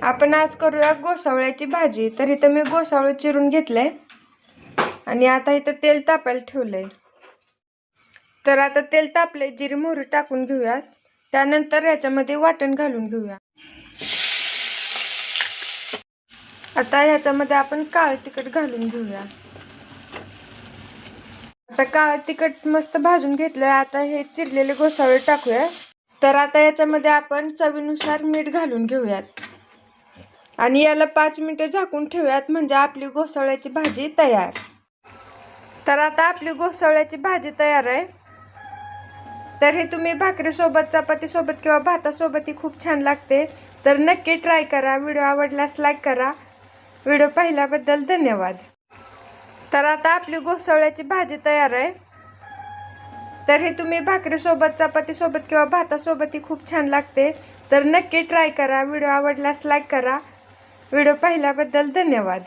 आपण आज करूया गोसावळ्याची भाजी। तर इथं मी गोसावळ चिरून घेतलंय आणि आता इथं तेल तापायला ठेवलंय। तर आता तेल तापले, जिरे मोहरी टाकून घेऊया। त्यानंतर याच्यामध्ये वाटण घालून घेऊया। आता याच्यामध्ये आपण काळं तिखट घालून घेऊया। आता काळं तिखट मस्त भाजून घेतलंय। आता हे चिरलेले गोसावळे टाकूया। तर आता याच्यामध्ये आपण चवीनुसार मीठ घालून घेऊयात आणि याला 5 मिनिटे झाकून ठेवूयात, म्हणजे आपली गोसावळ्याची भाजी तयार। तर आता आपली गोसावळ्याची भाजी तयार आहे। तर हे तुम्ही भाकरीसोबत, चपातीसोबत किंवा भातासोबत ही खूप छान लागते। तर नक्की ट्राय करा। व्हिडिओ आवडल्यास लाईक करा। व्हिडिओ पाहिल्याबद्दल धन्यवाद। तर आता आपली गोसावळ्याची भाजी तयार आहे। तर हे तुम्ही भाकरीसोबत, चपातीसोबत किंवा भातासोबत ही खूप छान लागते। तर नक्की ट्राय करा। व्हिडिओ आवडल्यास लाईक करा। व्हिडिओ पाहिल्याबद्दल धन्यवाद।